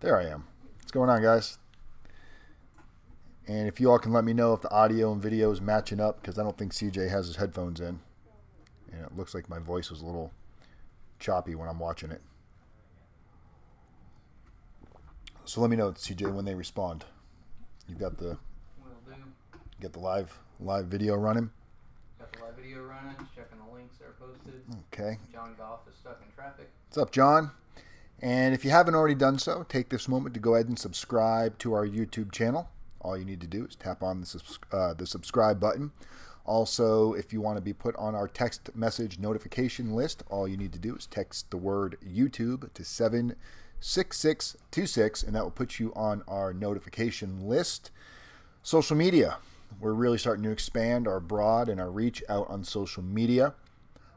There I am. What's going on, guys? And if you all can let me know if the audio and video is matching up, because I don't think CJ has his headphones in. And it looks like my voice is a little choppy when I'm watching it. So let me know, CJ, when they respond. You've got the Will do. get the live video running. Got the live video running. Checking the links that are posted. Okay. John Goff is stuck in traffic. What's up, John? And if you haven't already done so, take this moment to go ahead and subscribe to our YouTube channel. All you need to do is tap on the subscribe button. Also, if you want to be put on our text message notification list, all you need to do is text the word YouTube to 76626, and that will put you on our notification list. Social media. We're really starting to expand our broad and our reach out on social media.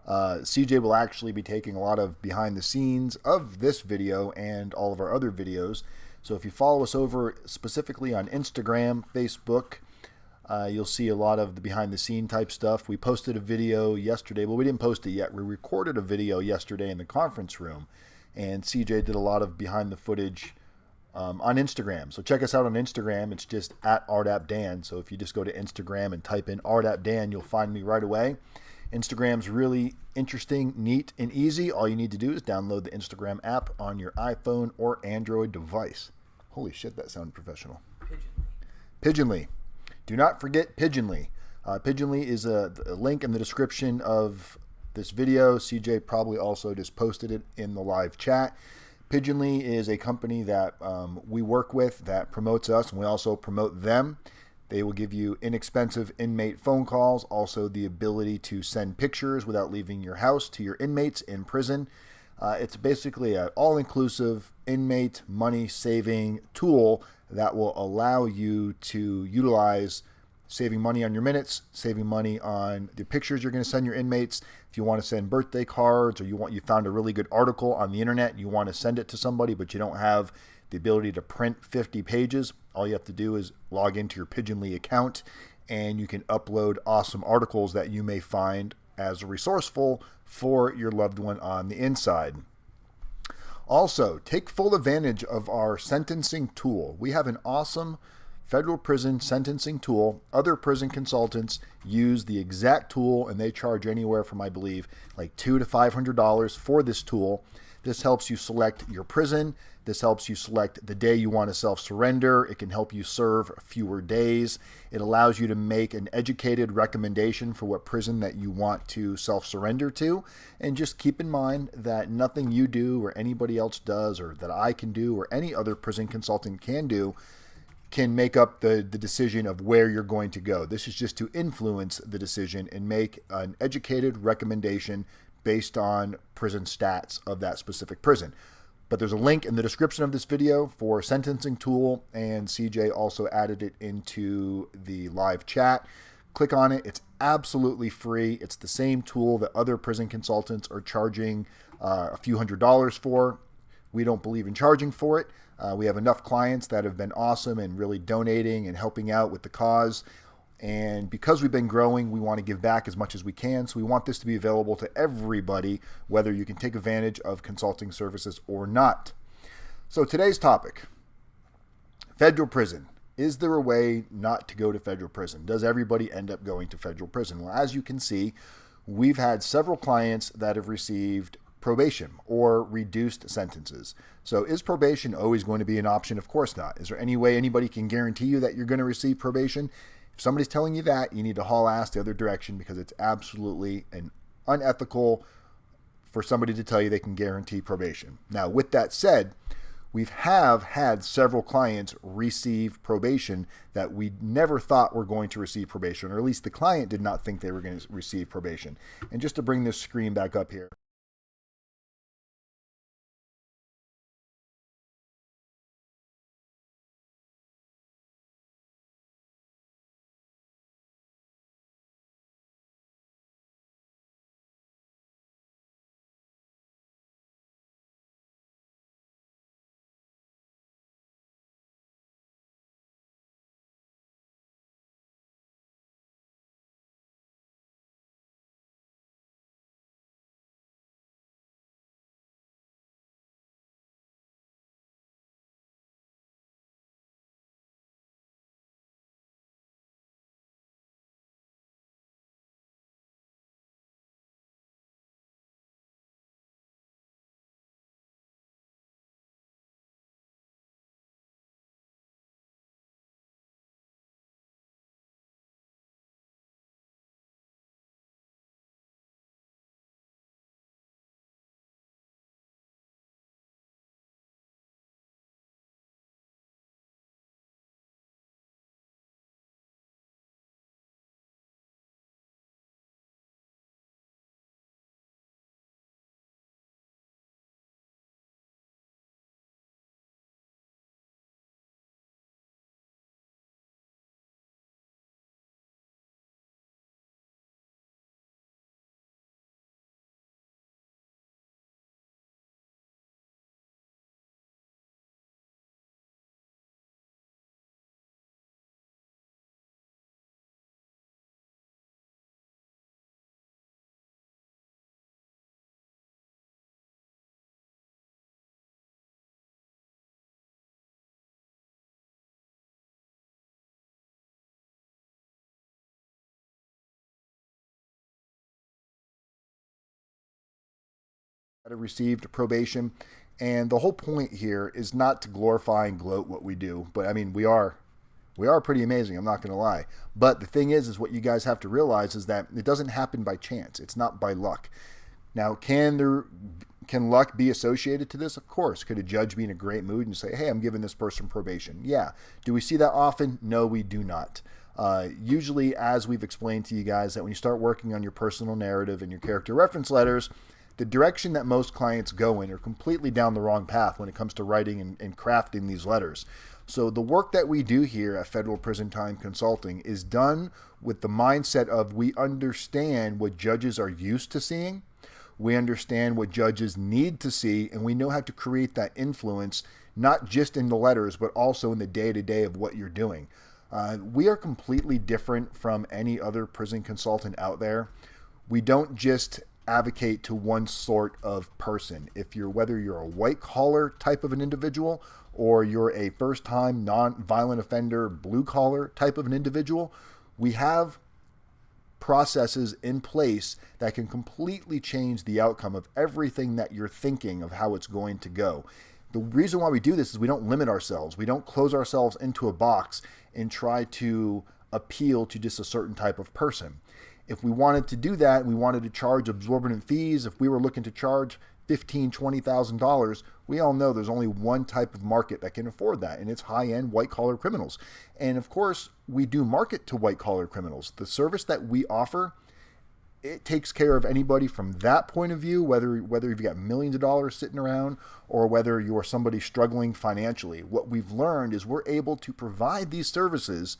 CJ will actually be taking a lot of behind the scenes of this video and all of our other videos. So if you follow us over specifically on Instagram, Facebook, you'll see a lot of the behind the scene type stuff. We posted a video yesterday. Well, we didn't post it yet. We recorded a video yesterday in the conference room, and CJ did a lot of behind the footage on Instagram. So check us out on Instagram. It's just at @RDAPDan. So if you just go to Instagram and type in @RDAPDan, you'll find me right away. Instagram's really interesting, neat, and easy. All you need to do is download the Instagram app on your iPhone or Android device. Holy shit, that sounded professional. Pigeonly. Do not forget Pigeonly. Pigeonly is a link in the description of this video. CJ probably also just posted it in the live chat. Pigeonly is a company that we work with that promotes us, and we also promote them. They will give you inexpensive inmate phone calls, also the ability to send pictures without leaving your house to your inmates in prison. It's basically an all-inclusive inmate money-saving tool that will allow you to utilize saving money on your minutes, saving money on the pictures you're going to send your inmates. If you want to send birthday cards, or you found a really good article on the internet and you want to send it to somebody, but you don't have the ability to print 50 pages, all you have to do is log into your Pigeonly account, and you can upload awesome articles that you may find as resourceful for your loved one on the inside. Also, take full advantage of our sentencing tool. We have an awesome federal prison sentencing tool. Other prison consultants use the exact tool, and they charge anywhere from, I believe, like $200 to $500 for this tool. This helps you select your prison. This helps you select the day you want to self-surrender. It can help you serve fewer days. It allows you to make an educated recommendation for what prison that you want to self-surrender to. And just keep in mind that nothing you do or anybody else does, or that I can do or any other prison consultant can do, can make up the decision of where you're going to go. This is just to influence the decision and make an educated recommendation based on prison stats of that specific prison. But there's a link in the description of this video for sentencing tool, and CJ also added it into the live chat. Click on it. It's absolutely free. It's the same tool that other prison consultants are charging a few $100s for. We don't believe in charging for it. We have enough clients that have been awesome and really donating and helping out with the cause. And because we've been growing, we want to give back as much as we can. So we want this to be available to everybody, whether you can take advantage of consulting services or not. So today's topic, federal prison. Is there a way not to go to federal prison? Does everybody end up going to federal prison? Well, as you can see, we've had several clients that have received probation or reduced sentences. So is probation always going to be an option? Of course not. Is there any way anybody can guarantee you that you're going to receive probation? If somebody's telling you that, you need to haul ass the other direction, because it's absolutely unethical for somebody to tell you they can guarantee probation. Now, with that said, we have had several clients receive probation that we never thought were going to receive probation, or at least the client did not think they were going to receive probation. And just to bring this screen back up here, have received probation. And the whole point here is not to glorify and gloat what we do, but I mean, we are pretty amazing. I'm not going to lie. But the thing is what you guys have to realize is that it doesn't happen by chance. It's not by luck. Now, can luck be associated to this? Of course. Could a judge be in a great mood and say, hey, I'm giving this person probation? Yeah. Do we see that often? No, we do not. Usually, as we've explained to you guys, that when you start working on your personal narrative and your character reference letters, the direction that most clients go in are completely down the wrong path when it comes to writing and crafting these letters. So the work that we do here at Federal Prison Time Consulting is done with the mindset of we understand what judges are used to seeing. We understand what judges need to see, and we know how to create that influence, not just in the letters, but also in the day-to-day of what you're doing. We are completely different from any other prison consultant out there. We don't just advocate to one sort of person. Whether you're a white-collar type of an individual or you're a first-time non-violent offender, blue-collar type of an individual, we have processes in place that can completely change the outcome of everything that you're thinking of how it's going to go. The reason why we do this is we don't limit ourselves. We don't close ourselves into a box and try to appeal to just a certain type of person. If we wanted to do that, we wanted to charge exorbitant fees, if we were looking to charge $15,000, $20,000, we all know there's only one type of market that can afford that, and it's high-end white-collar criminals. And of course, we do market to white-collar criminals. The service that we offer, it takes care of anybody from that point of view, whether you've got millions of dollars sitting around or whether you're somebody struggling financially. What we've learned is we're able to provide these services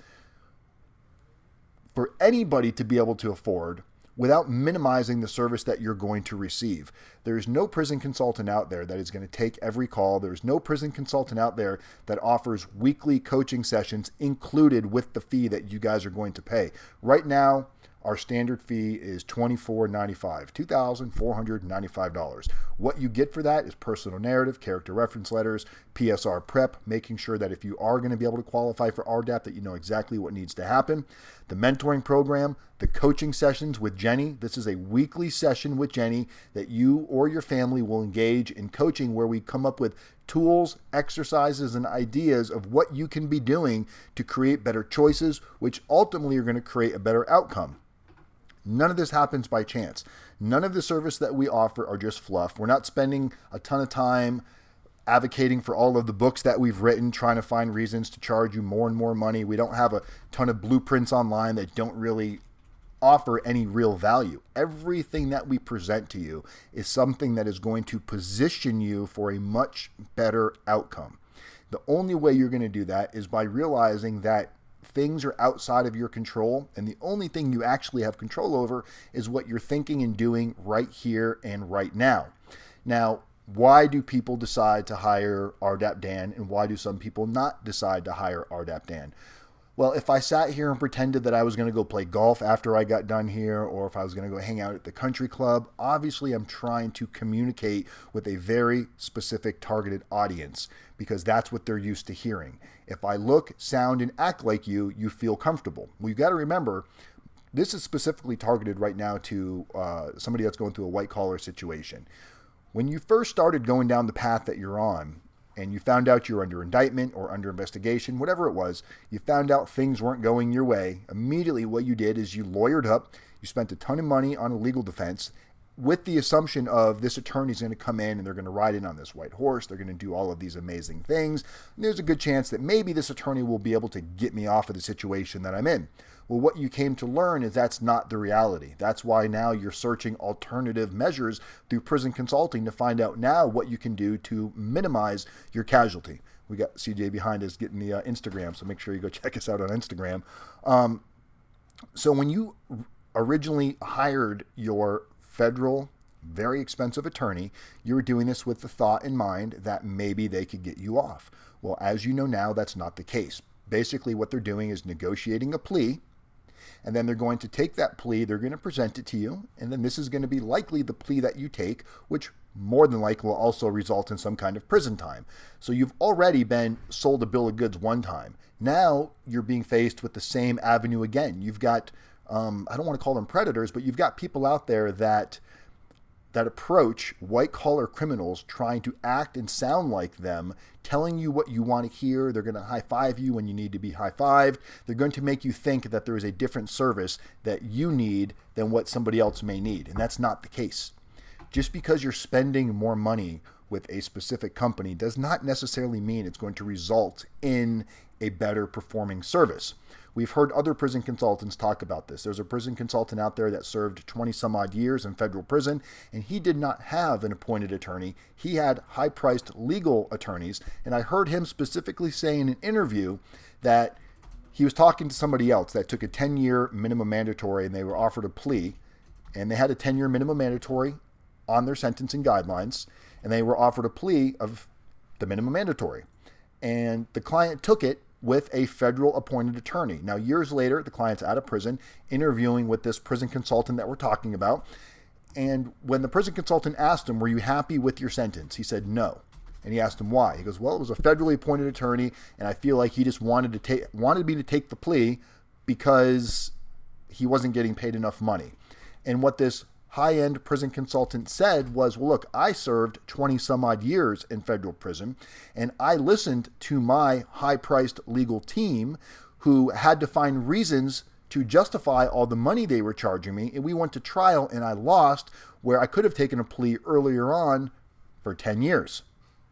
for anybody to be able to afford without minimizing the service that you're going to receive. There's no prison consultant out there that is going to take every call. There's no prison consultant out there that offers weekly coaching sessions included with the fee that you guys are going to pay. Right now, our standard fee is $24.95, $2,495. What you get for that is personal narrative, character reference letters, PSR prep, making sure that if you are going to be able to qualify for RDAP, that you know exactly what needs to happen. The mentoring program, the coaching sessions with Jenny. This is a weekly session with Jenny that you or your family will engage in coaching, where we come up with tools, exercises, and ideas of what you can be doing to create better choices, which ultimately are going to create a better outcome. None of this happens by chance. None of the service that we offer are just fluff. We're not spending a ton of time advocating for all of the books that we've written, trying to find reasons to charge you more and more money. We don't have a ton of blueprints online that don't really offer any real value. Everything that we present to you is something that is going to position you for a much better outcome. The only way you're going to do that is by realizing that things are outside of your control, and the only thing you actually have control over is what you're thinking and doing right here and right now. Now, why do people decide to hire RDAP Dan, and why do some people not decide to hire RDAP Dan? Well, if I sat here and pretended that I was going to go play golf after I got done here, or if I was going to go hang out at the country club, obviously I'm trying to communicate with a very specific targeted audience because that's what they're used to hearing. If I look, sound, and act like you, you feel comfortable. Well, you got to remember, this is specifically targeted right now to somebody that's going through a white-collar situation. When you first started going down the path that you're on, and you found out you were under indictment or under investigation, whatever it was, you found out things weren't going your way, immediately what you did is you lawyered up, you spent a ton of money on a legal defense with the assumption of this attorney's going to come in and they're going to ride in on this white horse, they're going to do all of these amazing things, and there's a good chance that maybe this attorney will be able to get me off of the situation that I'm in. Well, what you came to learn is that's not the reality. That's why now you're searching alternative measures through prison consulting to find out now what you can do to minimize your casualty. We got CJ behind us getting the Instagram, so make sure you go check us out on Instagram. So when you originally hired your federal, very expensive attorney, you were doing this with the thought in mind that maybe they could get you off. Well, as you know now, that's not the case. Basically, what they're doing is negotiating a plea, and then they're going to take that plea, they're going to present it to you, and then this is going to be likely the plea that you take, which more than likely will also result in some kind of prison time. So you've already been sold a bill of goods one time. Now you're being faced with the same avenue again. You've got, I don't want to call them predators, but you've got people out there that that approach white-collar criminals trying to act and sound like them, telling you what you want to hear. They're going to high-five you when you need to be high-fived. They're going to make you think that there is a different service that you need than what somebody else may need, and that's not the case. Just because you're spending more money with a specific company does not necessarily mean it's going to result in a better performing service. We've heard other prison consultants talk about this. There's a prison consultant out there that served 20 some odd years in federal prison, and he did not have an appointed attorney. He had high-priced legal attorneys, and I heard him specifically say in an interview that he was talking to somebody else that took a 10-year minimum mandatory, and they were offered a plea, and they had a 10-year minimum mandatory on their sentencing guidelines, and they were offered a plea of the minimum mandatory. And the client took it with a federal appointed attorney. Now, years later, the client's out of prison, interviewing with this prison consultant that we're talking about. And when the prison consultant asked him, were you happy with your sentence? He said no. And he asked him why. He goes, well, it was a federally appointed attorney, and I feel like he just wanted me to take the plea because he wasn't getting paid enough money. And what this high-end prison consultant said was, well, look, I served 20 some odd years in federal prison, and I listened to my high-priced legal team who had to find reasons to justify all the money they were charging me, and we went to trial, and I lost where I could have taken a plea earlier on for 10 years.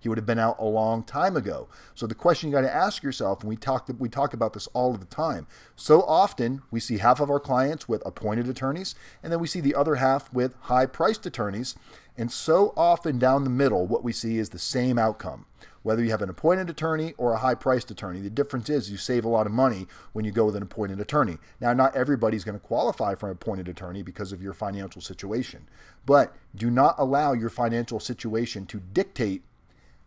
He would have been out a long time ago. So the question you got to ask yourself, and we talk about this all of the time. So often we see half of our clients with appointed attorneys, and then we see the other half with high-priced attorneys. And so often down the middle, what we see is the same outcome. Whether you have an appointed attorney or a high-priced attorney, the difference is you save a lot of money when you go with an appointed attorney. Now, not everybody's going to qualify for an appointed attorney because of your financial situation, but do not allow your financial situation to dictate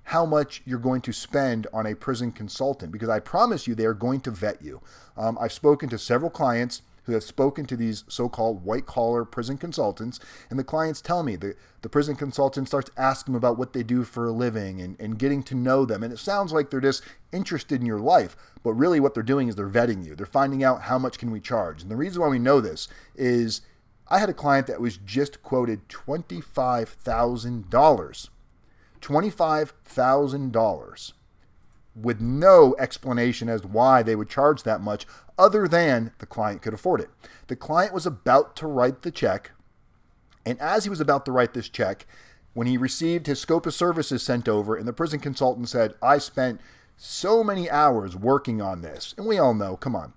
how much you're going to spend on a prison consultant, because I promise you they're going to vet you. I've spoken to several clients who have spoken to these so-called white-collar prison consultants, and the clients tell me the prison consultant starts asking them about what they do for a living and getting to know them, and it sounds like they're just interested in your life, but really what they're doing is they're vetting you. They're finding out how much can we charge, and the reason why we know this is I had a client that was just quoted $25,000. $25,000 with no explanation as to why they would charge that much other than the client could afford it. The client was about to write the check, and as he was about to write this check, when he received his scope of services sent over, and the prison consultant said, I spent so many hours working on this, and we all know, come on,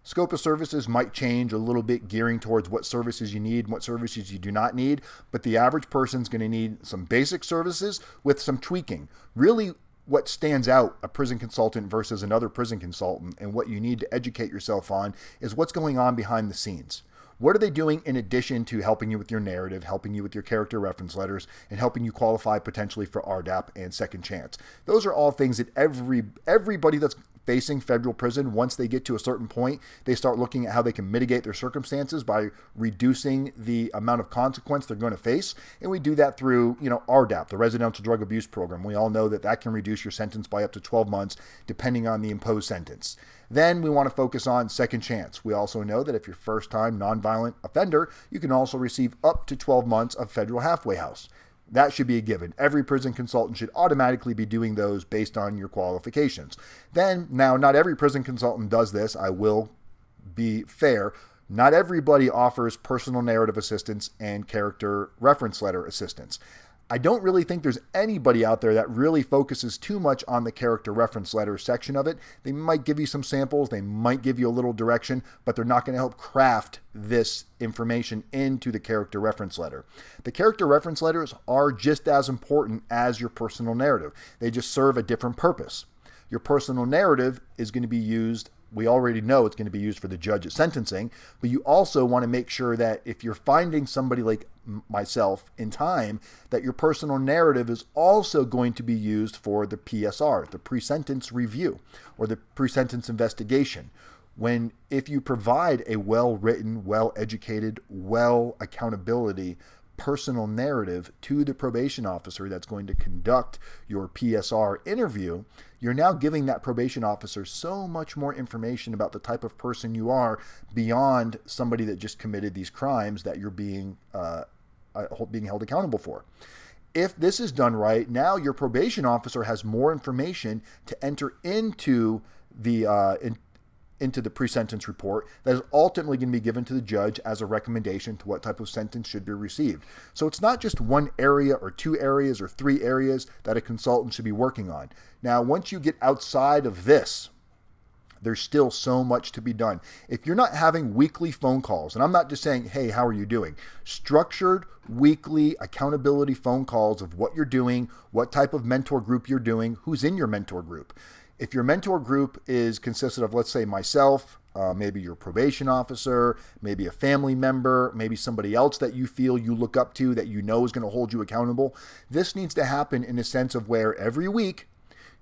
scope of services might change a little bit, gearing towards what services you need and what services you do not need, but the average person's going to need some basic services with some tweaking. Really, what stands out a prison consultant versus another prison consultant, and what you need to educate yourself on, is what's going on behind the scenes. What are they doing in addition to helping you with your narrative, helping you with your character reference letters, and helping you qualify potentially for RDAP and Second Chance? Those are all things that everybody that's facing federal prison, once they get to a certain point, they start looking at how they can mitigate their circumstances by reducing the amount of consequence they're going to face. And we do that through, RDAP, the Residential Drug Abuse Program. We all know that can reduce your sentence by up to 12 months, depending on the imposed sentence. Then we want to focus on Second Chance. We also know that if you're first-time nonviolent offender, you can also receive up to 12 months of federal halfway house. That should be a given. Every prison consultant should automatically be doing those based on your qualifications. Now, not every prison consultant does this. I will be fair. Not everybody offers personal narrative assistance and character reference letter assistance. I don't really think there's anybody out there that really focuses too much on the character reference letter section of it. They might give you some samples, they might give you a little direction, but they're not going to help craft this information into the character reference letter. The character reference letters are just as important as your personal narrative. They just serve a different purpose. Your personal narrative is going to be used, we already know it's going to be used for the judge at sentencing, but you also want to make sure that if you're finding somebody like myself in time, that your personal narrative is also going to be used for the PSR, the pre-sentence review, or the pre-sentence investigation. If you provide a well-written, well-educated, well-accountability personal narrative to the probation officer that's going to conduct your PSR interview, you're now giving that probation officer so much more information about the type of person you are beyond somebody that just committed these crimes that you're being being held accountable for. If this is done right, now your probation officer has more information to enter into the pre-sentence report that is ultimately going to be given to the judge as a recommendation to what type of sentence should be received. So it's not just one area or two areas or three areas that a consultant should be working on. Now, once you get outside of this, there's still so much to be done. If you're not having weekly phone calls, and I'm not just saying, hey, how are you doing? Structured weekly accountability phone calls of what you're doing, what type of mentor group you're doing, who's in your mentor group. If your mentor group is consisted of, let's say, myself, maybe your probation officer, maybe a family member, maybe somebody else that you feel you look up to that you know is going to hold you accountable, this needs to happen in a sense of where every week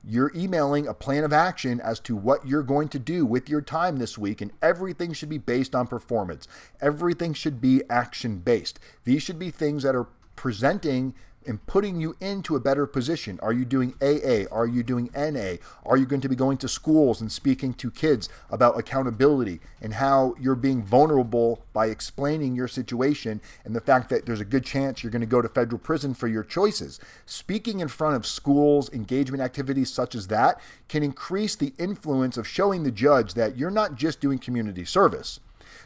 you're emailing a plan of action as to what you're going to do with your time this week, and everything should be based on performance. Everything should be action-based. These should be things that are presenting and putting you into a better position. Are you doing AA? Are you doing NA? Are you going to be going to schools and speaking to kids about accountability and how you're being vulnerable by explaining your situation and the fact that there's a good chance you're going to go to federal prison for your choices? Speaking in front of schools, engagement activities such as that can increase the influence of showing the judge that you're not just doing community service.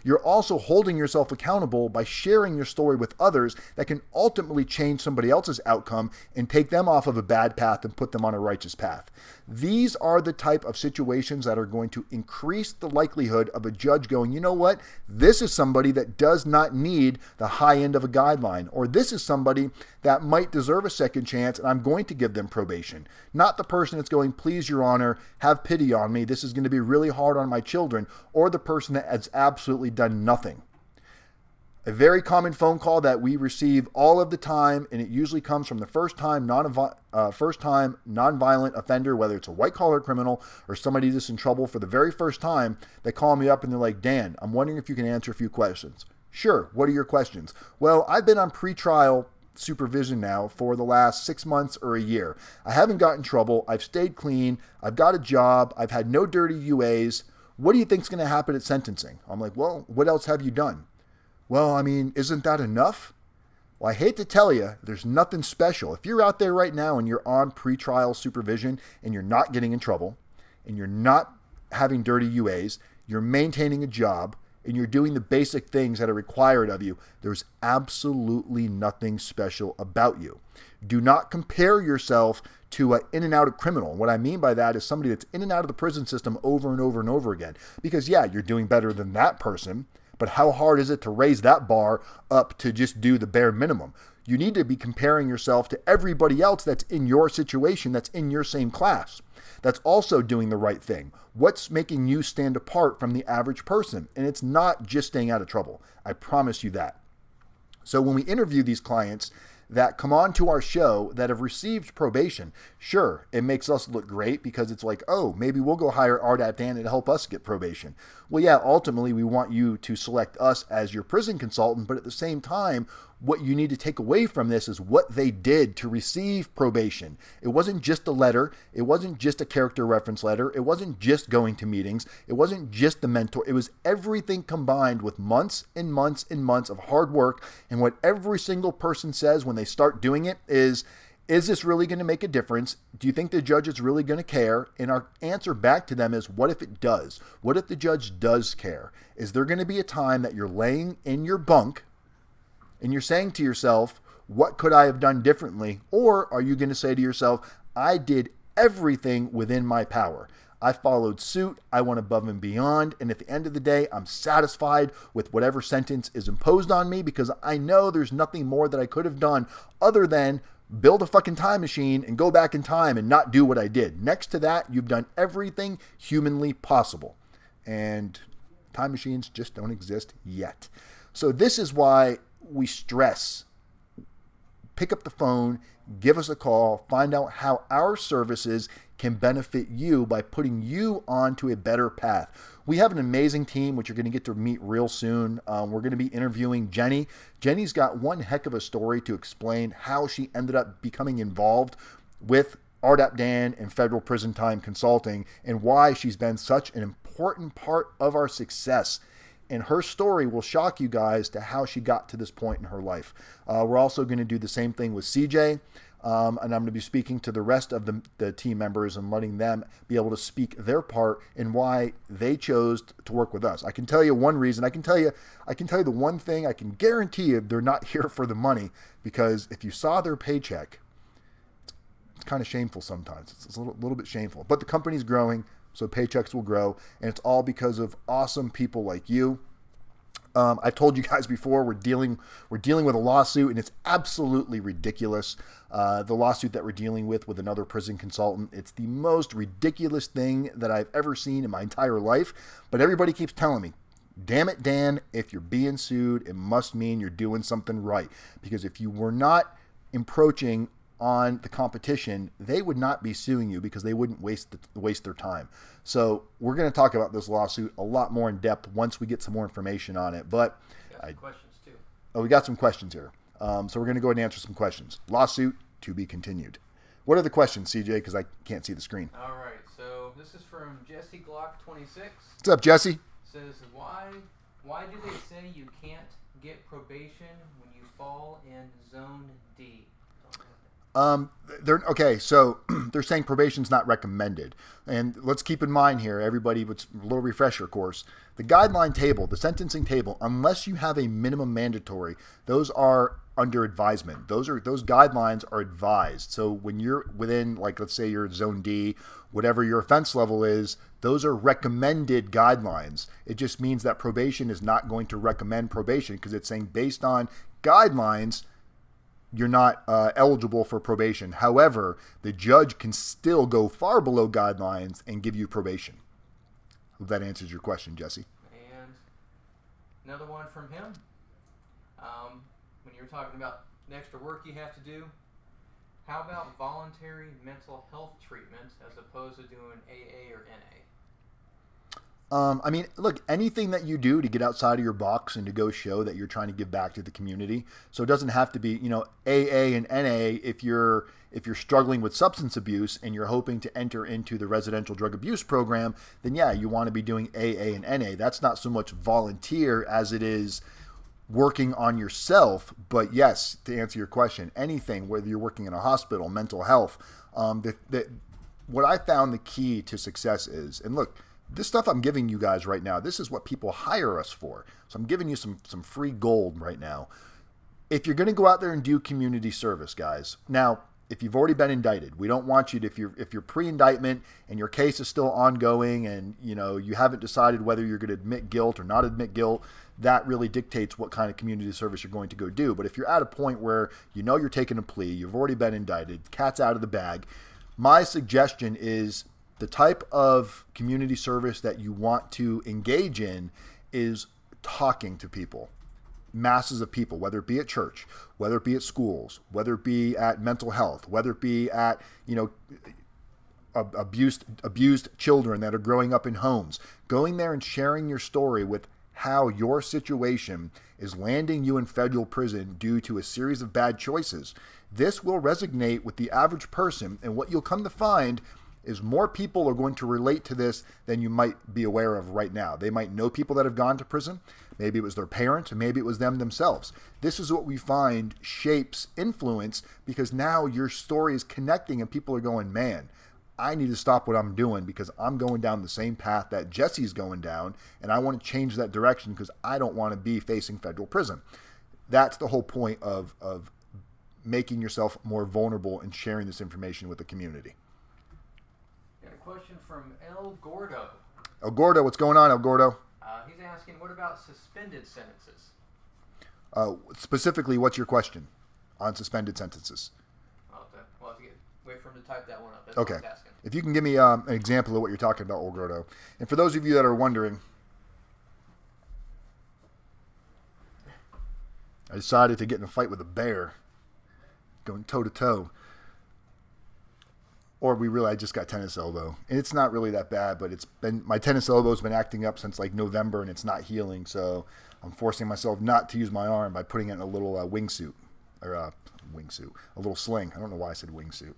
You're also holding yourself accountable by sharing your story with others that can ultimately change somebody else's outcome and take them off of a bad path and put them on a righteous path. These are the type of situations that are going to increase the likelihood of a judge going, you know what, this is somebody that does not need the high end of a guideline, or this is somebody that might deserve a second chance and I'm going to give them probation. Not the person that's going, please, Your Honor, have pity on me, this is going to be really hard on my children, or the person that has absolutely done nothing. A very common phone call that we receive all of the time, and it usually comes from the first-time nonviolent offender, whether it's a white-collar criminal or somebody that's in trouble for the very first time. They call me up and they're like, Dan, I'm wondering if you can answer a few questions. Sure, what are your questions? Well, I've been on pretrial supervision now for the last 6 months or a year. I haven't gotten in trouble. I've stayed clean. I've got a job. I've had no dirty UAs. What do you think is going to happen at sentencing? I'm like, well, what else have you done? Well, I mean, isn't that enough? Well, I hate to tell you, there's nothing special. If you're out there right now and you're on pretrial supervision and you're not getting in trouble and you're not having dirty UAs, you're maintaining a job, and you're doing the basic things that are required of you, there's absolutely nothing special about you. Do not compare yourself to an in and out of criminal. What I mean by that is somebody that's in and out of the prison system over and over and over again. Because yeah, you're doing better than that person, but how hard is it to raise that bar up to just do the bare minimum? You need to be comparing yourself to everybody else that's in your situation, that's in your same class, that's also doing the right thing. What's making you stand apart from the average person? And it's not just staying out of trouble. I promise you that. So when we interview these clients that come on to our show that have received probation, sure, it makes us look great because it's like, oh, maybe we'll go hire RDAP Dan to help us get probation. Well, yeah, ultimately we want you to select us as your prison consultant, but at the same time, what you need to take away from this is what they did to receive probation. It wasn't just a letter. It wasn't just a character reference letter. It wasn't just going to meetings. It wasn't just the mentor. It was everything combined with months and months and months of hard work. And what every single person says when they start doing it is this really going to make a difference? Do you think the judge is really going to care? And our answer back to them is, what if it does? What if the judge does care? Is there going to be a time that you're laying in your bunk and you're saying to yourself, what could I have done differently? Or are you going to say to yourself, I did everything within my power. I followed suit. I went above and beyond. And at the end of the day, I'm satisfied with whatever sentence is imposed on me because I know there's nothing more that I could have done other than build a fucking time machine and go back in time and not do what I did. Next to that, you've done everything humanly possible. And time machines just don't exist yet. So this is why we stress, pick up the phone, give us a call, find out how our services can benefit you by putting you onto a better path. We have an amazing team, which you're going to get to meet real soon. We're going to be interviewing Jenny. Jenny's got one heck of a story to explain how she ended up becoming involved with RDAP Dan and Federal Prison Time Consulting and why she's been such an important part of our success. And her story will shock you guys to how she got to this point in her life. We're also going to do the same thing with CJ. And I'm going to be speaking to the rest of the team members and letting them be able to speak their part and why they chose to work with us. I can tell you one reason. I can tell you the one thing. I can guarantee you they're not here for the money, because if you saw their paycheck, it's kind of shameful sometimes. It's a little bit shameful. But the company's growing, so paychecks will grow, and it's all because of awesome people like you. I've told you guys before, we're dealing with a lawsuit, and it's absolutely ridiculous. The lawsuit that we're dealing with another prison consultant, it's the most ridiculous thing that I've ever seen in my entire life. But everybody keeps telling me, damn it, Dan, if you're being sued, it must mean you're doing something right. Because if you were not encroaching on the competition, they would not be suing you, because they wouldn't waste their time. So we're going to talk about this lawsuit a lot more in depth once we get some more information on it. But questions too. Oh, we got some questions here. So we're going to go ahead and answer some questions. Lawsuit to be continued. What are the questions, CJ? Because I can't see the screen. All right. So this is from Jesse Glock 26. What's up, Jesse? Says, why do they say you can't get probation when you fall in Zone D? So they're saying probation's not recommended. And let's keep in mind here, everybody, a little refresher course. The guideline table, the sentencing table, unless you have a minimum mandatory, those are under advisement. Those guidelines are advised. So when you're within, like, let's say you're Zone D, whatever your offense level is, those are recommended guidelines. It just means that probation is not going to recommend probation, because it's saying based on guidelines, you're not eligible for probation. However, the judge can still go far below guidelines and give you probation. Hope that answers your question, Jesse. And another one from him. When you're talking about the extra work you have to do, how about voluntary mental health treatment as opposed to doing AA or NA? Look, anything that you do to get outside of your box and to go show that you're trying to give back to the community. So it doesn't have to be, AA and NA. If you're struggling with substance abuse and you're hoping to enter into the residential drug abuse program, then yeah, you want to be doing AA and NA. That's not so much volunteer as it is working on yourself. But yes, to answer your question, anything, whether you're working in a hospital, mental health, what I found the key to success is, and look, this stuff I'm giving you guys right now, this is what people hire us for. So I'm giving you some free gold right now. If you're going to go out there and do community service, guys, now, if you've already been indicted, we don't want you to, if you're pre-indictment and your case is still ongoing and, you haven't decided whether you're going to admit guilt or not admit guilt, that really dictates what kind of community service you're going to go do. But if you're at a point where you're taking a plea, you've already been indicted, cat's out of the bag, my suggestion is the type of community service that you want to engage in is talking to people, masses of people, whether it be at church, whether it be at schools, whether it be at mental health, whether it be at, abused children that are growing up in homes, going there and sharing your story with how your situation is landing you in federal prison due to a series of bad choices. This will resonate with the average person, and what you'll come to find is more people are going to relate to this than you might be aware of right now. They might know people that have gone to prison. Maybe it was their parent, or maybe it was them themselves. This is what we find shapes influence, because now your story is connecting and people are going, man, I need to stop what I'm doing because I'm going down the same path that Jesse's going down, and I want to change that direction because I don't want to be facing federal prison. That's the whole point of making yourself more vulnerable and sharing this information with the community. Got a question from El Gordo. El Gordo, what's going on, El Gordo? He's asking, what about suspended sentences? Specifically, what's your question on suspended sentences? We'll have to wait for him to type that one up. That's okay. What he's asking. If you can give me an example of what you're talking about, El Gordo. And for those of you that are wondering, I decided to get in a fight with a bear, going toe-to-toe. Or I just got tennis elbow. And it's not really that bad, but my tennis elbow's been acting up since like November and it's not healing. So I'm forcing myself not to use my arm by putting it in a little wingsuit. Or a little sling. I don't know why I said wingsuit.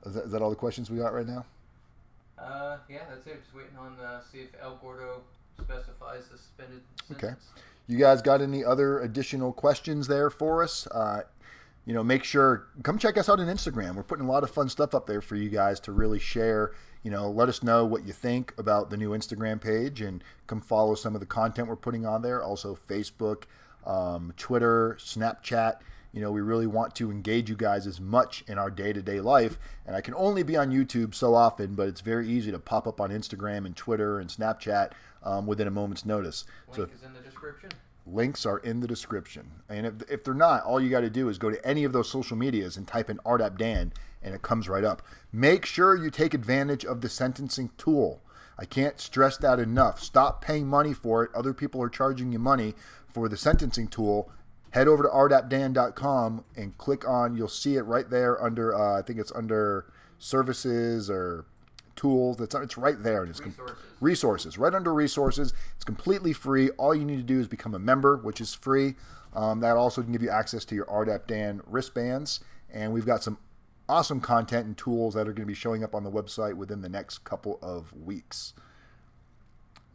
Is that all the questions we got right now? Yeah, that's it. Just waiting on see if El Gordo specifies the suspended Okay. sentence. You guys got any other additional questions there for us? Make sure, come check us out on Instagram. We're putting a lot of fun stuff up there for you guys to really share. Let us know what you think about the new Instagram page, and come follow some of the content we're putting on there. Also Facebook, Twitter, Snapchat. We really want to engage you guys as much in our day-to-day life. And I can only be on YouTube so often, but it's very easy to pop up on Instagram and Twitter and Snapchat within a moment's notice. Link is in the description. Links are in the description. And if they're not, all you got to do is go to any of those social medias and type in RDAP Dan, and it comes right up. Make sure you take advantage of the sentencing tool. I can't stress that enough. Stop paying money for it. Other people are charging you money for the sentencing tool. Head over to rdapdan.com and click on, you'll see it right there under, I think it's under services or tools. It's right there. And it's resources. Right under resources. It's completely free. All you need to do is become a member, which is free. That also can give you access to your RDAP Dan wristbands. And we've got some awesome content and tools that are going to be showing up on the website within the next couple of weeks.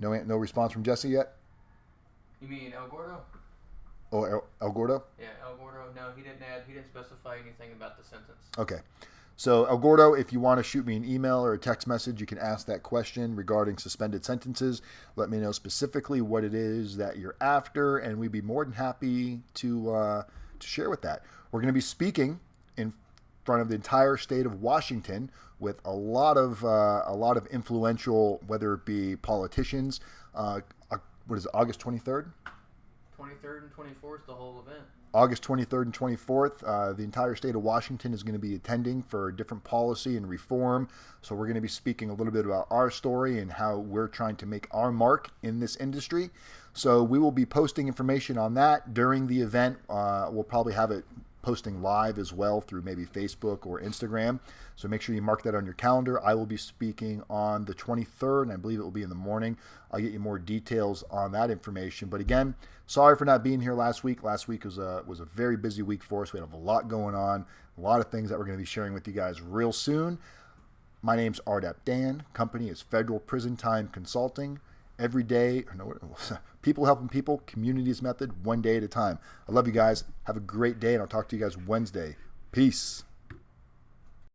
No response from Jesse yet? You mean El Gordo? Oh, El Gordo? Yeah, El Gordo. No, he didn't specify anything about the sentence. Okay. So, El Gordo, if you want to shoot me an email or a text message, you can ask that question regarding suspended sentences. Let me know specifically what it is that you're after, and we'd be more than happy to share with that. We're going to be speaking in front of the entire state of Washington with a lot of influential, whether it be politicians. What is it, August 23rd? 23rd and 24th, the whole event. August 23rd and 24th, the entire state of Washington is going to be attending for different policy and reform. So we're going to be speaking a little bit about our story and how we're trying to make our mark in this industry. So we will be posting information on that during the event. We'll probably have it posting live as well through maybe Facebook or Instagram. So make sure you mark that on your calendar. I will be speaking on the 23rd, and I believe it will be in the morning. I'll get you more details on that information. But again, sorry for not being here last week. Last week was a very busy week for us. We have a lot going on, a lot of things that we're going to be sharing with you guys real soon. My name's RDAP Dan. Company is Federal Prison Time Consulting. Every day, people helping people, communities method, one day at a time. I love you guys. Have a great day, and I'll talk to you guys Wednesday. Peace.